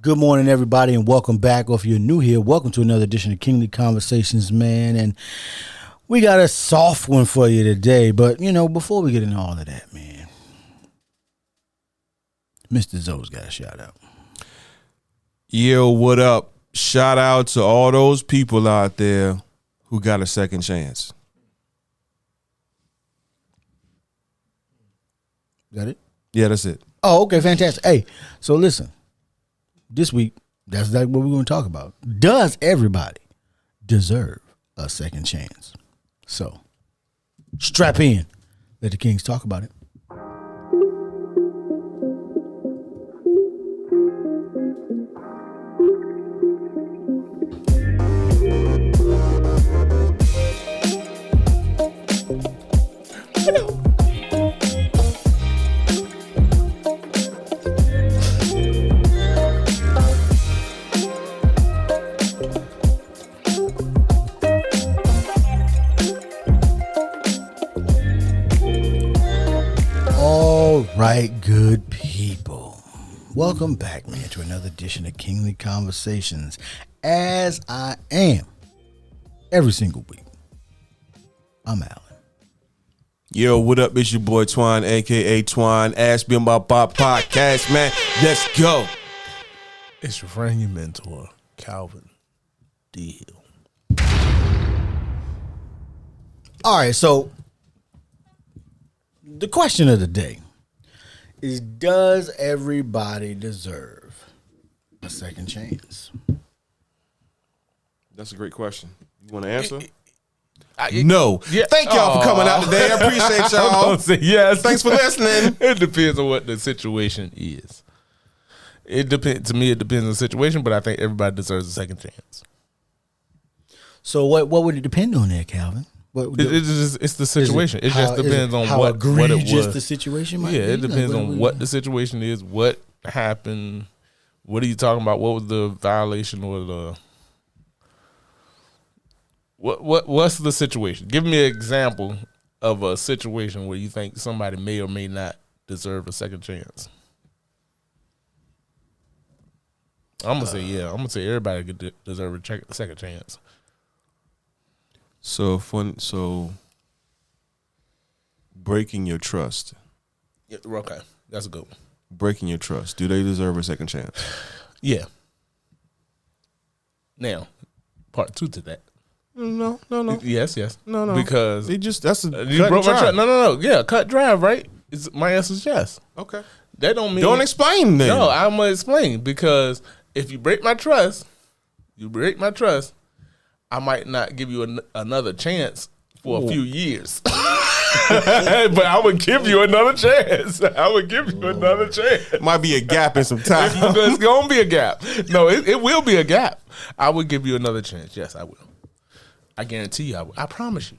Good morning, everybody, and welcome back. Or if you're new here, welcome to another edition of Kingly Conversations, man. And we got a soft one for you today. But, before we get into all of that, man, Mr. Zoe's got a shout out. Yo, what up? Shout out to all those people out there who got a second chance. Is that it? Yeah, that's it. Oh, okay, fantastic. Hey, so listen. This week, that's exactly what we're going to talk about. Does everybody deserve a second chance? So, strap in. Let the Kings talk about it. Right, good people. Welcome back, man, to another edition of Kingly Conversations. As I am every single week, I'm Alan. Yo, what up? It's your boy Twine, a.k.a. Twine. Ask me about Pop Podcast, man. Let's go. It's your friend, your mentor, Calvin D. Hill. All right, so the question of the day is, does everybody deserve a second chance? That's a great question. You want to answer? No. Yeah. Thank y'all for coming out today. I appreciate y'all. I'm gonna say yes. Thanks for listening. It depends on what the situation is. It depends. To me, it depends on the situation, but I think everybody deserves a second chance. So what would it depend on there, Calvin? It's the situation. It just depends on how what egregious it was. the situation might be. Yeah, it depends on what the situation is, what happened, what are you talking about, what was the violation or the what's the situation? Give me an example of a situation where you think somebody may or may not deserve a second chance. I'm gonna say yeah. I'm gonna say everybody could deserve a second chance. So breaking your trust. Yeah, okay, that's a good one. Breaking your trust. Do they deserve a second chance? Yeah. Now, part two to that. No. Yes. No. Because you broke my trust. No. Yeah, cut drive, right? My answer is yes. Okay. That don't mean don't explain then. No, I'm gonna explain because if you break my trust, I might not give you another chance for a few years. But I would give you another chance. Might be a gap in some time. It's going to be a gap. No, it will be a gap. I would give you another chance. Yes, I will. I guarantee you I will. I promise you.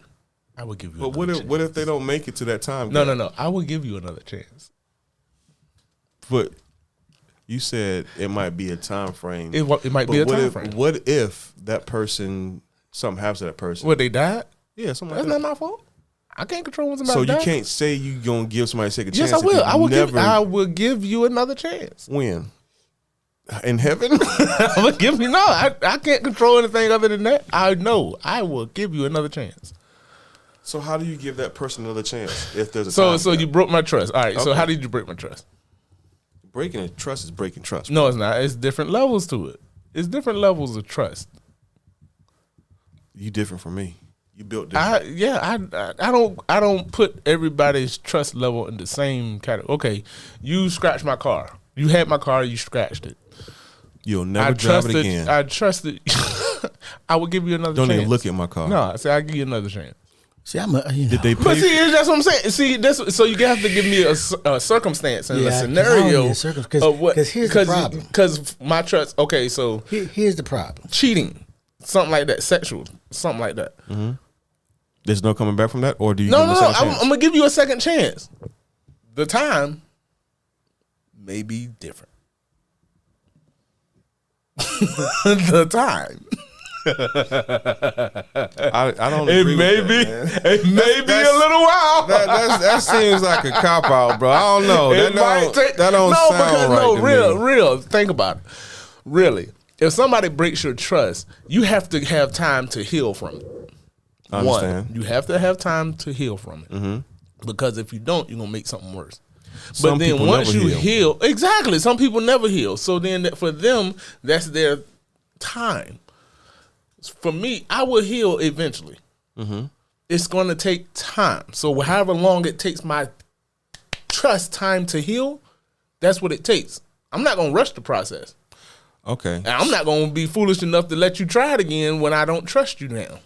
I will give you another chance. But what if they don't make it to that time? No. I will give you another chance. But you said it might be a time frame. It might be a time frame. What if that person, something happens to that person? What, they died? Yeah, something like that. That's not my fault. I can't control when somebody dies. So you can't say you gonna give somebody a second chance. Yes, I will. I will give you another chance. When? In heaven? I will give you I can't control anything other than that. I know. I will give you another chance. So how do you give that person another chance if there's a time? So you broke my trust. All right. Okay. So how did you break my trust? Breaking a trust is breaking trust. No, it's not. It's different levels to it. It's different levels of trust. You different from me. You built different. I don't put everybody's trust level in the same category. Okay, you scratched my car. You had my car. You scratched it. You'll never drive it again. I trusted. I would give you another chance. Don't even look at my car. No, I say I'll give you another chance. See, Did they pay? But see, that's what I'm saying. See, so you have to give me a circumstance and a scenario of what. Because here's the problem. Because my trust. Okay, so here's the problem. Cheating, something like that, sexual, something like that. Mm-hmm. There's no coming back from that, or do you? No. I'm gonna give you a second chance. The time may be different. The time. I don't. It may be. It may be a little while. That seems like a cop out, bro. I don't know. That don't sound right. Real. Think about it. really, if somebody breaks your trust, you have to have time to heal from it. I understand. One, you have to have time to heal from it. Mm-hmm. Because if you don't, you're gonna make something worse. Some But then people once never you heal, exactly. Some people never heal. So then for them, that's their time. For me, I will heal eventually. Mm-hmm. It's gonna take time. So however long it takes my trust time to heal, that's what it takes. I'm not gonna rush the process. Okay. And I'm not gonna be foolish enough to let you try it again when I don't trust you now.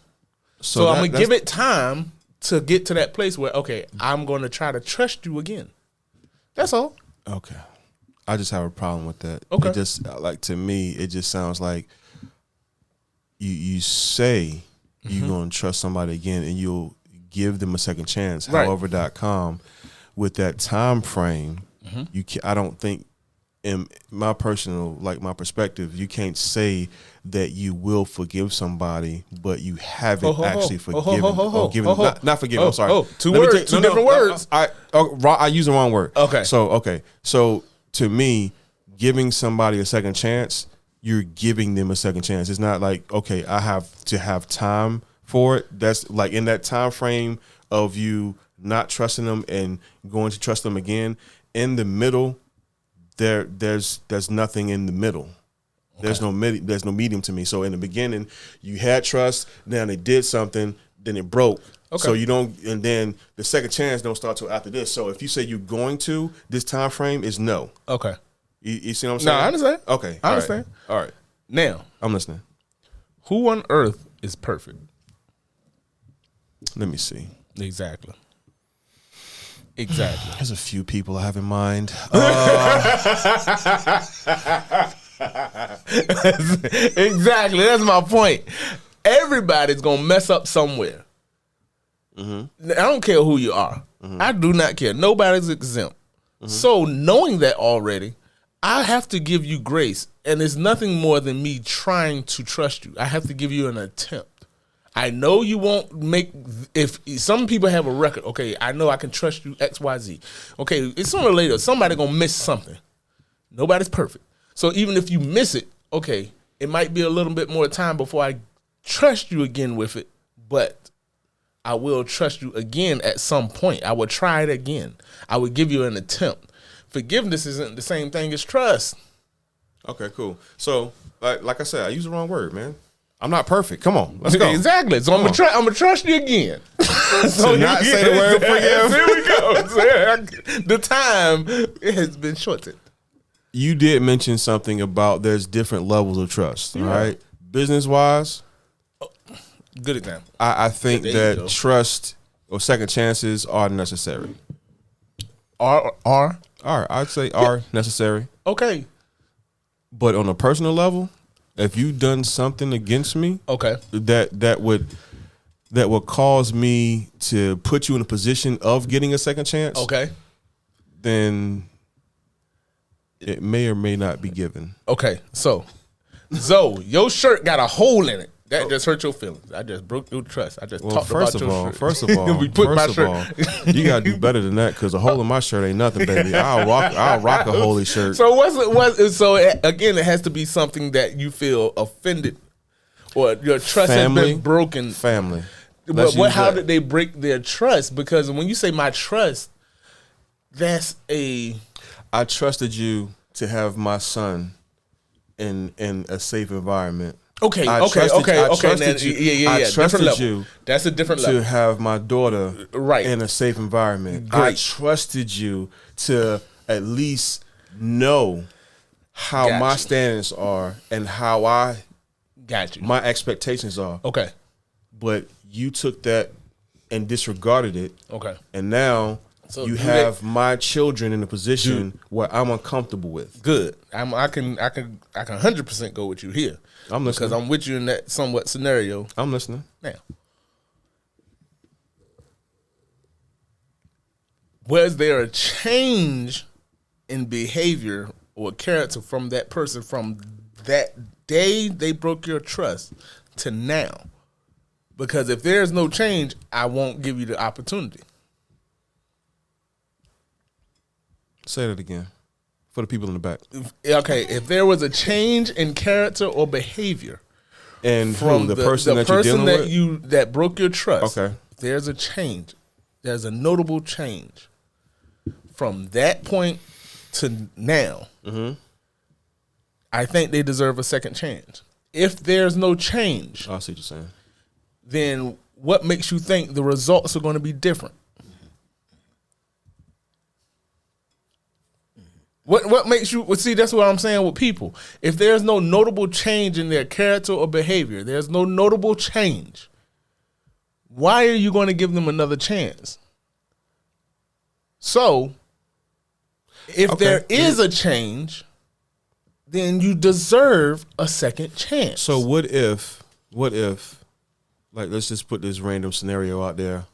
So I'm gonna give it time to get to that place where, okay, I'm gonna try to trust you again. That's all. Okay. I just have a problem with that. Okay. It just like to me, it just sounds like you say you're gonna trust somebody again and you'll give them a second chance. Right. However.com with that time frame, I don't think in my personal, like my perspective, you can't say that you will forgive somebody, but you haven't actually forgiven. Not forgiven. I'm sorry. Two words, two different words. I use the wrong word. Okay. So to me, giving somebody a second chance, you're giving them a second chance. It's not like, okay, I have to have time for it. That's like in that time frame of you not trusting them and going to trust them again. In the middle, there's nothing in the middle. Okay. There's no medium to me. So in the beginning, you had trust. Then they did something. Then it broke. Okay. So you don't, and then the second chance don't start till after this. So if you say you're going to, this time frame is no. Okay. You see what I'm saying? No, I understand. Okay. I understand. All right. Now, I'm listening. Who on earth is perfect? Let me see. Exactly. There's a few people I have in mind. Exactly. That's my point. Everybody's going to mess up somewhere. Mm-hmm. I don't care who you are. Mm-hmm. I do not care. Nobody's exempt. Mm-hmm. So knowing that already, I have to give you grace. And it's nothing more than me trying to trust you. I have to give you an attempt. I know you won't make, if some people have a record, okay, I know I can trust you, X, Y, Z. Okay, it's sooner or later, somebody going to miss something. Nobody's perfect. So even if you miss it, okay, it might be a little bit more time before I trust you again with it, but I will trust you again at some point. I will try it again. I will give you an attempt. Forgiveness isn't the same thing as trust. Okay, cool. So, like I said, I used the wrong word, man. I'm not perfect. Come on, let's go. Exactly. So I'm gonna trust you again. So not say the word forgive. Here we go. The time has been shortened. You did mention something about there's different levels of trust. Yeah. All right, business wise. Good example. I think that trust or second chances are necessary. I'd say are necessary. Okay. But on a personal level, if you've done something against me, okay, that would cause me to put you in a position of getting a second chance, okay, then it may or may not be given. Okay, so Zoe, your shirt got a hole in it. That just hurt your feelings. I just broke your trust. I just talked about your shirt. First of all, you gotta do better than that because a hole in my shirt ain't nothing, baby. I'll rock a holy shirt. So again, it has to be something that you feel offended or your trust has been broken. Family. But how did they break their trust? Because when you say my trust, I trusted you to have my son in a safe environment. Okay. I trusted you. That's a different level. To have my daughter in a safe environment. Great. I trusted you to at least know how my standards are and how my expectations are. Okay. But you took that and disregarded it. Okay. And now you have my children in a position where I'm uncomfortable with. Good. I can 100% go with you here. I'm listening. Because I'm with you in that somewhat scenario. I'm listening. Now, was there a change in behavior or character from that person from that day they broke your trust to now? Because if there's no change, I won't give you the opportunity. Say that again. For the people in the back. Okay, if there was a change in character or behavior And from the person that you're dealing with? that broke your trust. Okay. There's a change. There's a notable change from that point to now. Mm-hmm. I think they deserve a second chance. If there's no change, I see what you're saying. then what makes you think the results are going to be different? What makes you see? That's what I'm saying with people. If there's no notable change in their character or behavior, there's no notable change. Why are you going to give them another chance? So, if there is a change, then you deserve a second chance. So what if, like, let's just put this random scenario out there.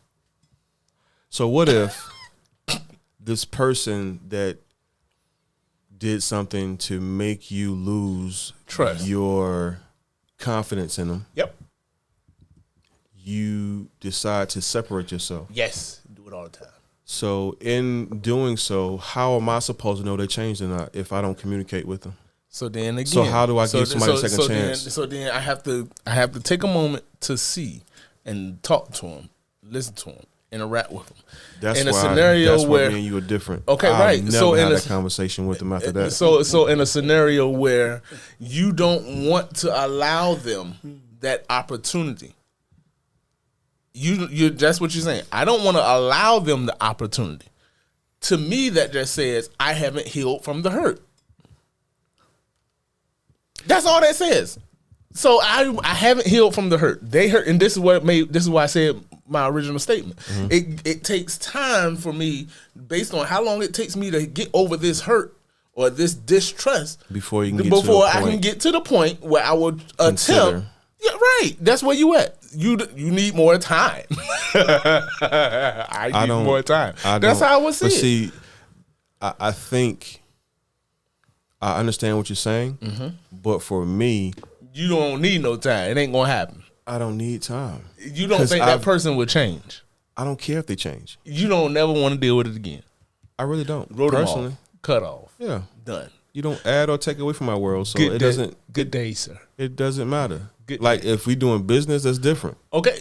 So what if this person that did something to make you lose Trust, your confidence in them, yep, you decide to separate yourself. yes, do it all the time. So in doing so, how am I supposed to know they changed or not if I don't communicate with them? So then again, So how do I give somebody a second chance? So then I have to take a moment to see and talk to them, listen to them, interact with them. That's in a why, scenario that's where me and you are different. Okay, I've right. Never So had a conversation with them after that. So in a scenario where you don't want to allow them that opportunity, you that's what you're saying. I don't want to allow them the opportunity. To me, that just says I haven't healed from the hurt. That's all that says. So I haven't healed from the hurt. They hurt, and this is why I said my original statement. Mm-hmm. It takes time for me, based on how long it takes me to get over this hurt or this distrust before you can I can get to the point where I would attempt. Yeah, right. That's where you at. You need more time. I need more time. That's how I would see it. See, I think I understand what you're saying, but for me, you don't need no time. It ain't gonna happen. I don't need time. You don't think that person would change? I don't care if they change. You don't never want to deal with it again. I really don't. Wrote personally, them off. Cut off. Yeah, done. You don't add or take away from my world, so Good it day. doesn't. Good day, sir. It doesn't matter. Good like day. if we doing business, that's different. Okay,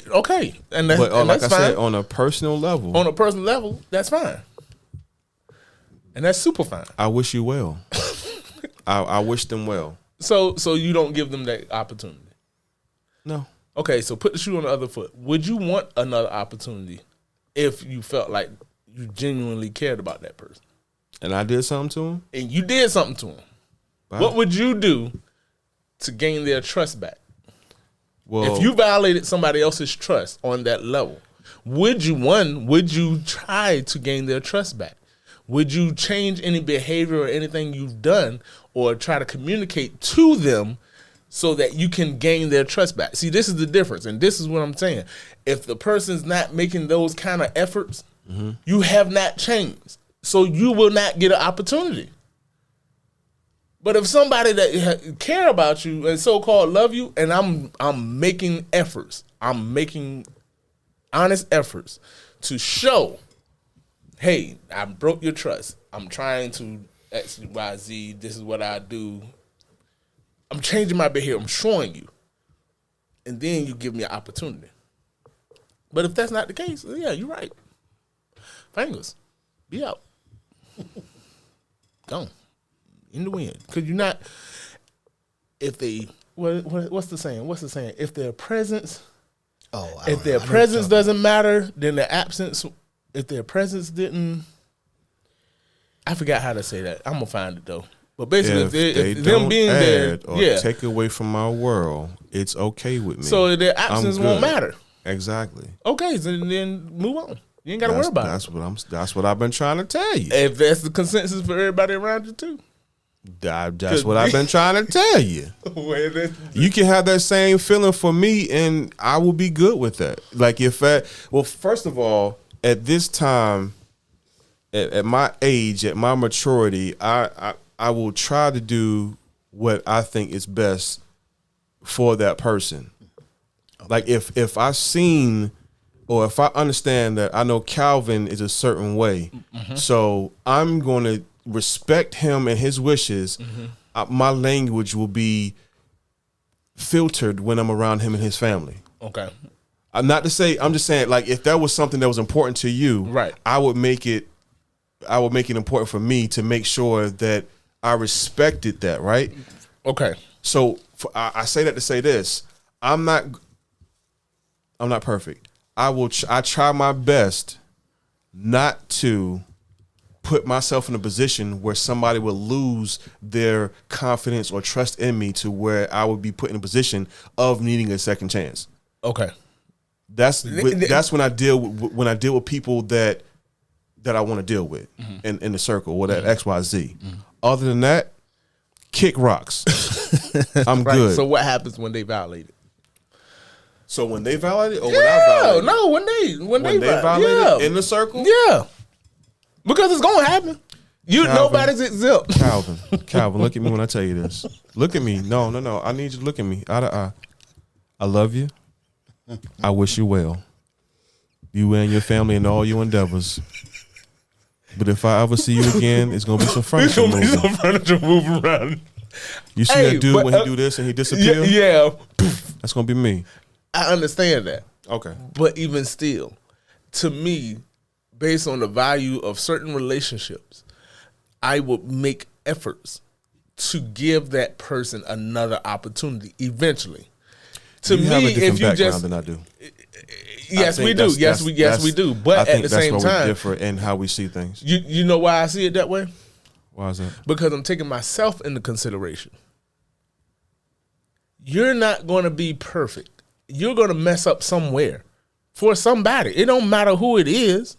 and that's, but and like that's I fine. said, on a personal level, that's fine, and that's super fine. I wish you well. I wish them well. So you don't give them that opportunity. No. Okay, so put the shoe on the other foot. Would you want another opportunity if you felt like you genuinely cared about that person? And I did something to him? And you did something to him. Bye. What would you do to gain their trust back? Well, if you violated somebody else's trust on that level, would you try to gain their trust back? Would you change any behavior or anything you've done or try to communicate to them so that you can gain their trust back? See, this is the difference, and this is what I'm saying. If the person's not making those kind of efforts, you have not changed, so you will not get an opportunity. But if somebody that care about you and so-called love you, and I'm making efforts, I'm making honest efforts to show, hey, I broke your trust. I'm trying to X, Y, Z. This is what I do. I'm changing my behavior. I'm showing you. And then you give me an opportunity. But if that's not the case, yeah, you're right. Fingers, be out. Gone. In the wind. Because you're not, if they, what's the saying? If their presence, if their presence doesn't matter, then their absence, if their presence didn't, I forgot how to say that. I'm going to find it though. But basically, if them being there, take away from my world, it's okay with me. So their absence won't matter. Exactly. Okay, so then move on. You ain't got to worry about it. That's what I've been trying to tell you. If that's the consensus for everybody around you too. That's what I've been trying to tell you. You can have that same feeling for me, and I will be good with that. Like first of all, at this time, at my age, at my maturity, I will try to do what I think is best for that person. Like if I seen or if I understand that I know Calvin is a certain way, so I'm going to respect him and his wishes, my language will be filtered when I'm around him and his family. Okay. Not to say, I'm just saying, like, if that was something that was important to you, right, I would make it important for me to make sure that I respected that, right? Okay. So I say that to say this: I'm not perfect. I try my best not to put myself in a position where somebody will lose their confidence or trust in me to where I would be put in a position of needing a second chance. Okay. That's when I deal with people that I want to deal with in the circle or that XYZ. Other than that, kick rocks. I'm good. So what happens when they violate it? So when they violate it or when I violate it? No, when they violate it in the circle? Yeah. Because it's gonna happen. Nobody's exempt. Calvin, look at me when I tell you this. Look at me. No. I need you to look at me eye to eye. I love you. I wish you well. You and your family and all your endeavors. But if I ever see you again, it's gonna be some furniture moving around. You see that dude when he do this and he disappear? Yeah. That's gonna be me. I understand that. Okay. But even still, to me, based on the value of certain relationships, I would make efforts to give that person another opportunity eventually. To you me, have a different if you background just than I do. Yes, we do. Yes, we do. But at the same time, we're different in how we see things. You know why I see it that way? Why is that? Because I'm taking myself into consideration. You're not going to be perfect. You're going to mess up somewhere for somebody. It don't matter who it is.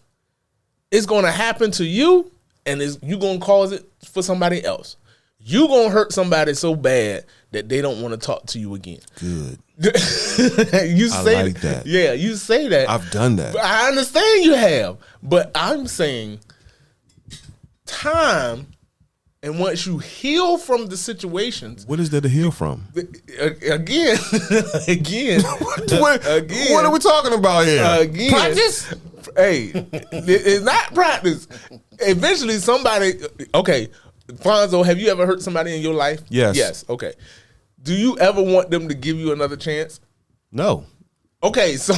It's going to happen to you, and you're going to cause it for somebody else. You're going to hurt somebody so bad that they don't want to talk to you again. Good. You say I like that. Yeah, you say that. I've done that. I understand you have. But I'm saying time, and once you heal from the situations. What is there to heal from? Again. What are we talking about here? Again. Practice? Hey, it's not practice. Eventually somebody, okay, Fonzo, have you ever hurt somebody in your life? Yes. Yes, okay. Do you ever want them to give you another chance? No. Okay, so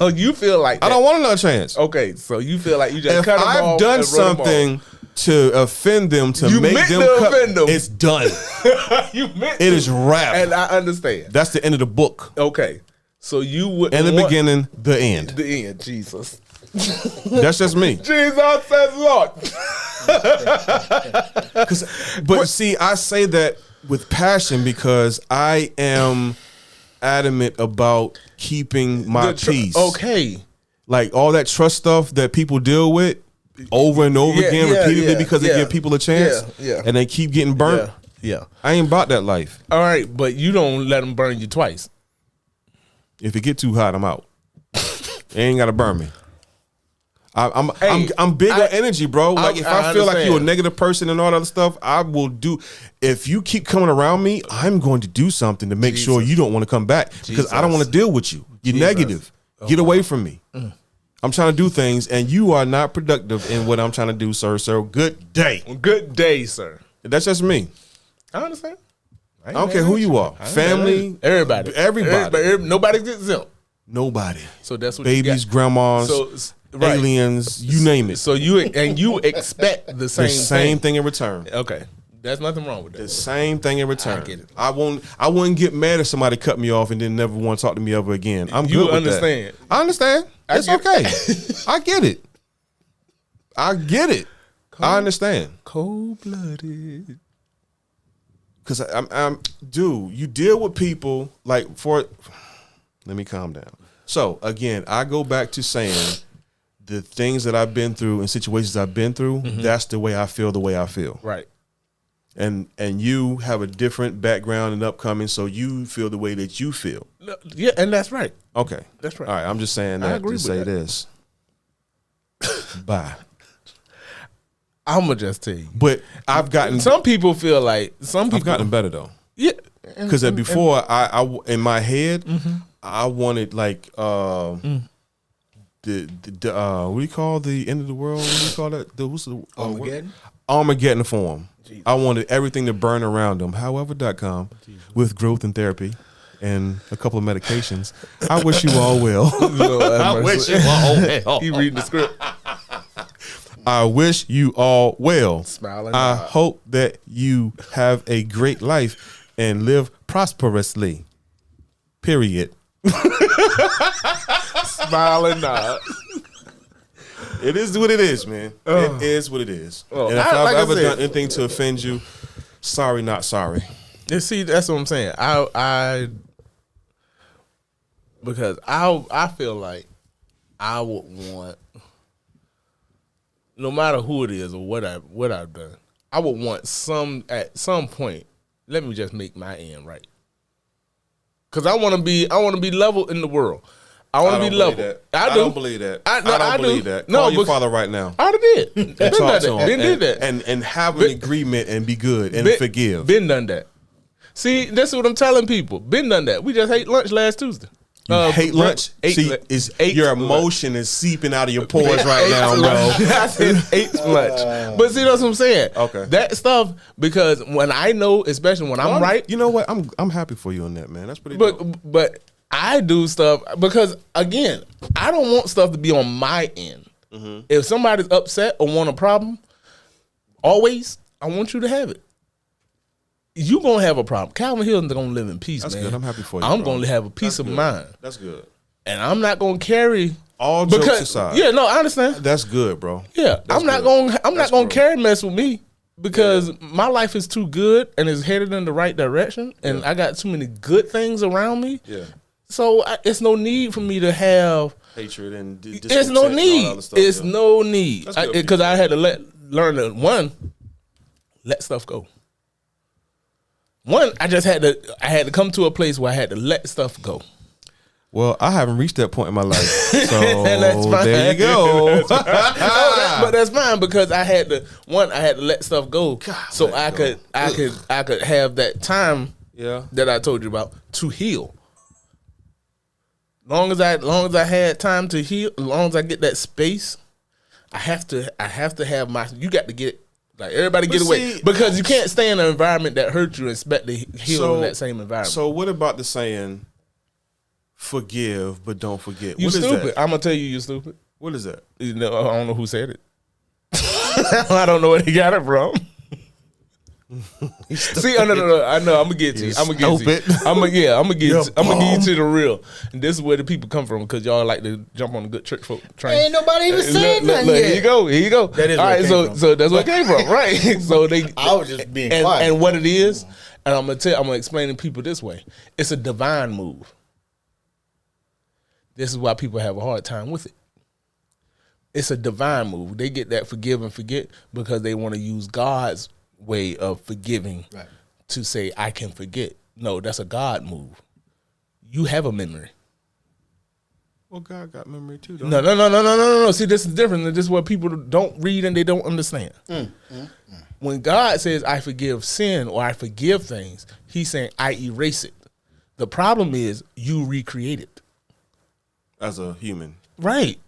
you feel like that. I don't want another chance. Okay, so you feel like you just cut them off. If I've done something to offend them, to make them offend them, it's done. It is wrapped. And I understand. That's the end of the book. Okay, so you would. In the beginning, the end. The end, Jesus. That's just me. Jesus says Lord. But see, I say that with passion because I am adamant about keeping my peace. Okay. Like all that trust stuff that people deal with over and over again repeatedly because they give people a chance and they keep getting burnt. Yeah. I ain't about that life. All right, but you don't let them burn you twice. If it get too hot, I'm out. It ain't got to burn me. I'm big on energy, bro. Like if I feel like you're a negative person and all that other stuff, I will do. If you keep coming around me, I'm going to do something to make sure you don't want to come back because I don't want to deal with you. You're negative. Get away from me. I'm trying to do things, and you are not productive in what I'm trying to do, sir. So good day. Good day, sir. That's just me. I understand. I don't care who you are. Family, everybody. Nobody's exempt. Nobody. So that's what babies, grandmas. Right. Aliens, you name it. So you expect the same thing in return. Okay, there's nothing wrong with that. The same thing in return. I get it. I wouldn't get mad if somebody cut me off and then never want to talk to me ever again. I'm good with understand. That. I understand. It's okay. I get it. I understand. Cold-blooded. Because dude, you deal with people like let me calm down. So again, I go back to saying the things that I've been through and situations I've been through, that's the way I feel. Right. And you have a different background and upcoming, so you feel the way that you feel. Yeah, and that's right. Okay. That's right. All right, I'm just saying that to say this. Bye. I'm going to just tell you. But I've gotten... Some people feel like... I've gotten better, though. Yeah. Because before, I in my head, I wanted like... the what do you call the end of the world? What do you call that? Armageddon? Armageddon form. I wanted everything to burn around them. However.com with growth and therapy and a couple of medications. I wish you all well. I wish you all well. He reading the script. I wish you all well. Smiling. I hope that you have a great life and live prosperously. Period. Smiling nod. It is what it is, man. It is what it is. And if I've ever done anything to offend you, sorry, not sorry. And see, that's what I'm saying. Because I feel like I would want, no matter who it is or what I've done, I would want at some point. Let me just make my end right. Because I want to be level in the world. I want to be level. I don't believe that. I don't believe that. Call your father right now. I did. And talk to him. Ben did that. And have an agreement and be good and forgive. Ben done that. See, that's what I'm telling people. Ben done that. We just ate lunch last Tuesday. Hate lunch? Your emotion is seeping out of your pores right now, bro. I said ate lunch. But see, that's what I'm saying. Okay. That stuff, because when I know, especially when I'm right. You know what? I'm happy for you on that, man. That's pretty dope. But I do stuff because, again, I don't want stuff to be on my end. Mm-hmm. If somebody's upset or want a problem, always, I want you to have it. You gonna have a problem. Calvin Hill's gonna live in peace, That's man. good. I'm happy for you. I'm gonna have a peace of mind. That's good. And I'm not gonna carry all jokes aside. Yeah, no, I understand. That's good, bro. Yeah, I'm not gonna carry mess with me because my life is too good and is headed in the right direction, and I got too many good things around me. Yeah. So it's no need for me to have hatred and it's no need. It's no need because I had to learn to let stuff go. I had to come to a place where I had to let stuff go. Well, I haven't reached that point in my life, so that's fine. there you go. But that's fine because I had to let stuff go, so I could have that time that I told you about to heal. Long as I had time to heal, as long as I get that space, I have to have my. You got to get. Like everybody get away because you can't stay in an environment that hurts you and expect to heal in that same environment. So what about the saying, forgive but don't forget? You what stupid. Is that? I'm gonna tell you stupid. What is that? You know, I don't know who said it. I don't know where he got it from. See, no, I know. I'm gonna get you. I'm gonna get you. I'm gonna give you the real. And this is where the people come from because y'all like to jump on the good church folk train. Ain't nobody even saying nothing yet. Here you go. That is all right. So that's where it came from, right? So I was just being quiet. And what it is, and I'm gonna explain to people this way. It's a divine move. This is why people have a hard time with it. It's a divine move. They get that forgive and forget because they want to use God's way of forgiving to say I can forget. No, that's a God move. You have a memory. Well, God got memory too. No. See, this is different. This is what people don't read and they don't understand. When God says I forgive sin or I forgive things, he's saying I erase it. The problem is you recreate it. As a human. Right.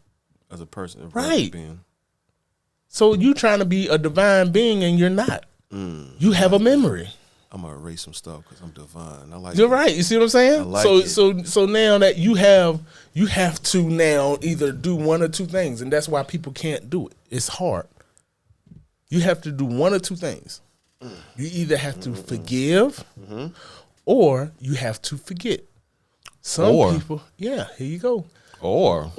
As a person. Right. Being. So you trying to be a divine being and you're not. You have a memory. I'm gonna erase some stuff because I'm divine. I like. You're right. You see what I'm saying? I like it. So now that you have to now either do one or two things, and that's why people can't do it. It's hard. You have to do one or two things. You either have to forgive, or you have to forget. Some people, here you go. Or.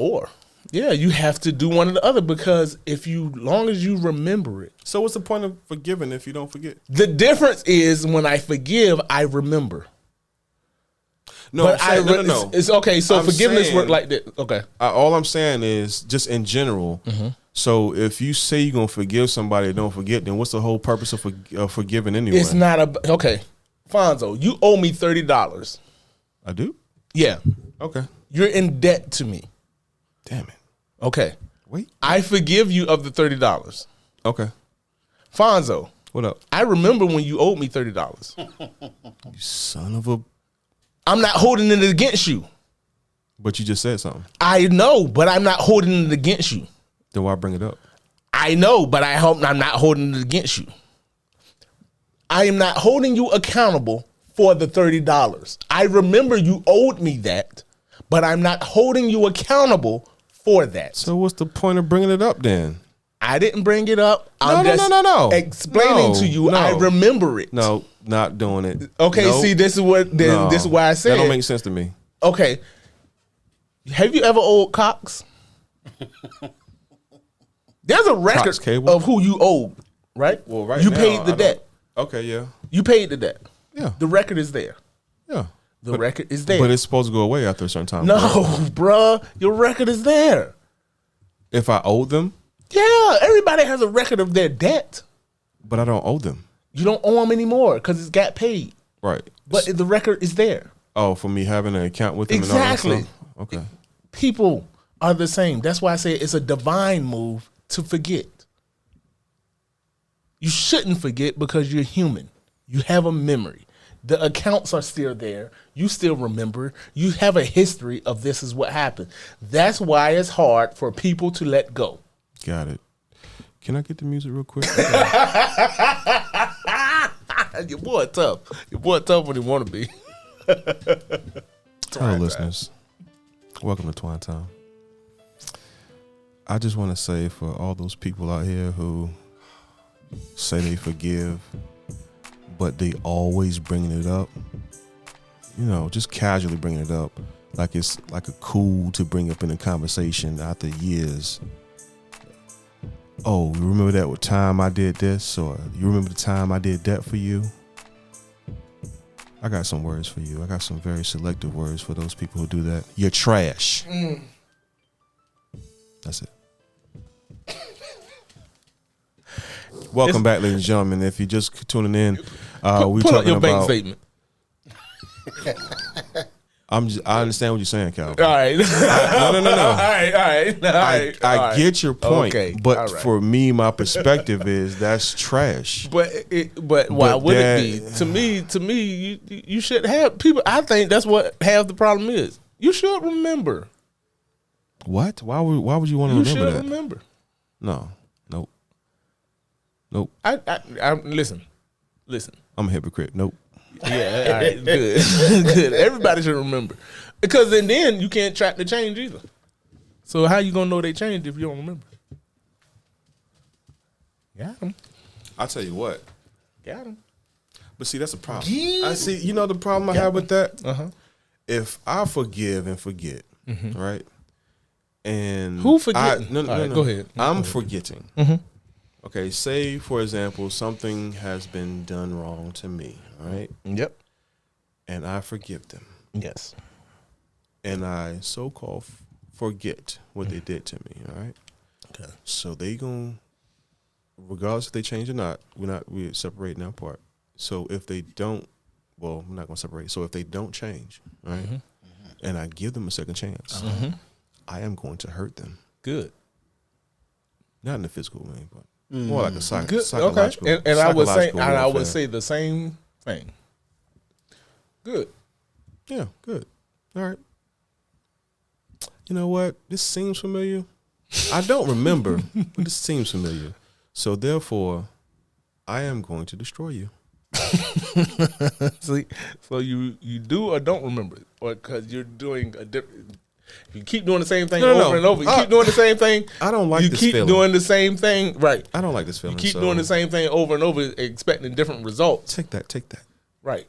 Yeah, you have to do one or the other because long as you remember it. So what's the point of forgiving if you don't forget? The difference is when I forgive, I remember. No, no. It's okay. So forgiveness work like that. Okay. All I'm saying is just in general. So if you say you're gonna forgive somebody and don't forget, then what's the whole purpose of forgiving anyway? It's not okay. Fonzo, you owe me $30. I do? Yeah. Okay. You're in debt to me. Damn it. Okay. Wait. I forgive you of the $30. Okay. Fonzo. What up? I remember when you owed me $30. You son of a... I'm not holding it against you. But you just said something. I know, but I'm not holding it against you. Then why bring it up? I know, but I hope I'm not holding it against you. I am not holding you accountable for the $30. I remember you owed me that, but I'm not holding you accountable for that. So what's the point of bringing it up then? I didn't bring it up. No. Explaining to you. No. I remember it. No, not doing it. Okay, Nope. see, this is why I said that don't make sense to me. Okay. Have you ever owed Cox? There's a record Cox Cable? of who you owed, right? Well, right you now, paid the I debt. Okay, yeah. You paid the debt. Yeah. The record is there. Yeah. The record is there. But it's supposed to go away after a certain time. no, right? bruh, your record is there. If I owed them, Yeah, everybody has a record of their debt. but I don't owe them. You don't owe them anymore because it's got paid. Right. But the record is there. Oh, for me having an account with them Exactly. and all that stuff? Okay. People are the same. That's why I say it's a divine move to forget. You shouldn't forget because you're human. You have a memory. The accounts are still there. You still remember. You have a history of this is what happened. That's why it's hard for people to let go. Got it. Can I get the music real quick? Your boy tough. Your boy tough when he want to be. Hello, listeners. Welcome to Twine Time. I just want to say for all those people out here who say they forgive, but they always bringing it up, just casually bringing it up, like it's like a cool to bring up in a conversation after years. Oh, you remember that time I did this, or you remember the time I did that for you? I got some words for you. I got some very selective words for those people who do that. You're trash. That's it. Welcome back, ladies and gentlemen. If you're just tuning in, we're Pull up talking your bank about. statement. I understand what you're saying, Cal. All right. No. All right. I get your point, Okay, but all right. for me, my perspective is that's trash. But why But would that- it be? To me, you should have people. I think that's what half the problem is. You should remember. What? Why would you want to You remember should that? remember. No. Nope. I listen. I'm a hypocrite. Nope. Yeah, all right, good, good. Everybody should remember, because then you can't track the change either. So how you gonna know they changed if you don't remember? Got him. I'll tell you what. Got him. But see, that's a problem. Yeah. I see. The problem I have with that. Uh-huh. If I forgive and forget, right? And Who forgetting? No, All right, go ahead. I'm forgetting. Mm-hmm. Okay, say for example, something has been done wrong to me, all right? Yep. And I forgive them, Yes. and I so-called forget what they did to me, all right? Okay. So they gon', regardless if they change or not, we're separating our part. So if they don't, well, I'm not gonna separate. So if they don't change, right, and I give them a second chance, I am going to hurt them. Good. Not in the physical way, but more like a Good. psychological. Okay. And I would say, psychological I would warfare. say the same thing. Good. Yeah, good. All right. You know what? This seems familiar. I don't remember, but this seems familiar. So therefore, I am going to destroy you. See, so you do or don't remember it, or because you're doing a different. You keep doing the same thing over and over. You keep doing the same thing. I don't like you this keep feeling. doing the same thing, right? I don't like this You feeling. keep so doing the same thing over and over, expecting different results. Take that. Right?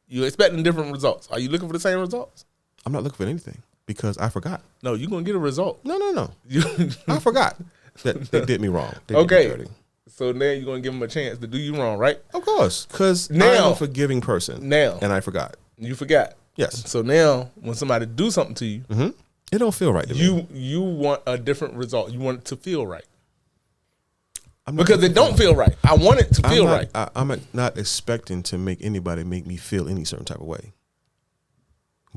You're expecting different results. Are you looking for the same results? I'm not looking for anything because I forgot. No, you're gonna get a result. No. You- I forgot that they did me wrong. They did me okay. dirty. So now you're gonna give them a chance to do you wrong, right? Of course, because I'm Now- a forgiving person. Now. And I forgot. You forgot. Yes. So now when somebody do something to you, It don't feel right to me. you want a different result. You want it to feel right. I'm not Because it don't feel right. I want it to feel right. I'm not expecting to make anybody make me feel any certain type of way.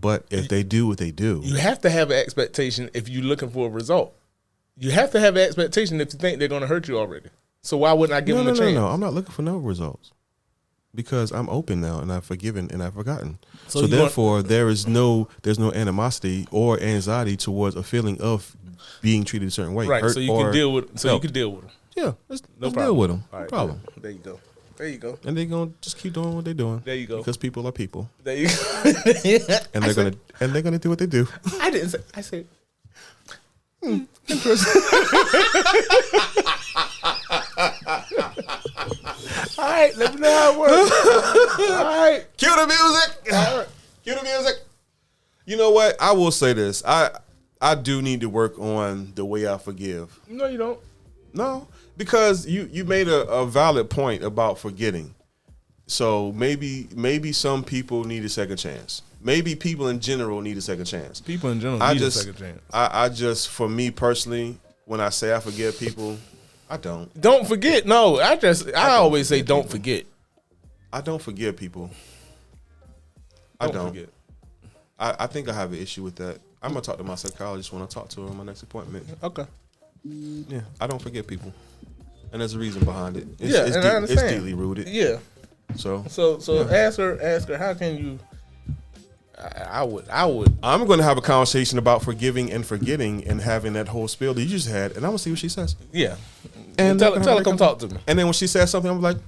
But if they do what they do, You have to have an expectation if you're looking for a result. You have to have an expectation if you think they're going to hurt you already. So why wouldn't I give them a chance? No. I'm not looking for no results because I'm open now and I've forgiven and I've forgotten. So So you therefore, there's no animosity or anxiety towards a feeling of being treated a certain way. Right. hurt So you or can deal with. So you helped. can deal with them. Yeah, let's No deal problem. with them. All No right, problem. There you go. There you go. And they're gonna just keep doing what they're doing. There you go. Because people are people, There you go. and they're gonna do what they do. I didn't say. I said. All right, let me know how it works. All right. Cue the music. Cue the music. You know what? I will say this. I do need to work on the way I forgive. No, you don't. No, because you made a valid point about forgetting. So maybe some people need a second chance. Maybe people in general need a second chance. People in general I need just, a second chance. I just, for me personally, when I say I forgive people, I don't. Don't forget. No, I always say don't forget. I don't forgive people. I don't. Forget. I think I have an issue with that. I'm gonna talk to my psychologist when I talk to her on my next appointment. Okay. Yeah, I don't forget people, and there's a reason behind it. It's, Yeah, it's, and I understand. it's deeply rooted. Yeah. So Yeah. ask her. How can you? I would. I'm going to have a conversation about forgiving and forgetting and having that whole spiel that you just had, and I'm gonna see what she says. Yeah. And tell her come talk to me. And then when she says something, I'm like,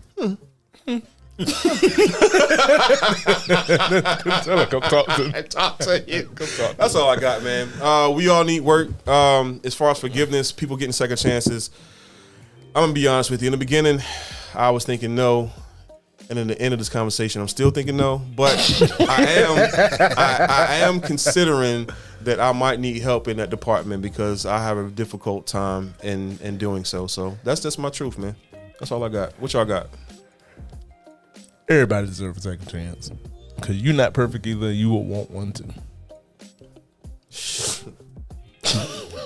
Tell her come talk to me. talk to you. That's all I got, man. We all need work. As far as forgiveness, people getting second chances. I'm gonna be honest with you. In the beginning, I was thinking no, and in the end of this conversation, I'm still thinking no. But I am considering that I might need help in that department because I have a difficult time in doing so. So that's just my truth, man. That's all I got. What y'all got? Everybody deserves a second chance. Because you're not perfect either. You will want one too.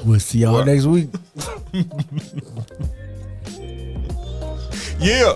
We'll see y'all next week. Yeah.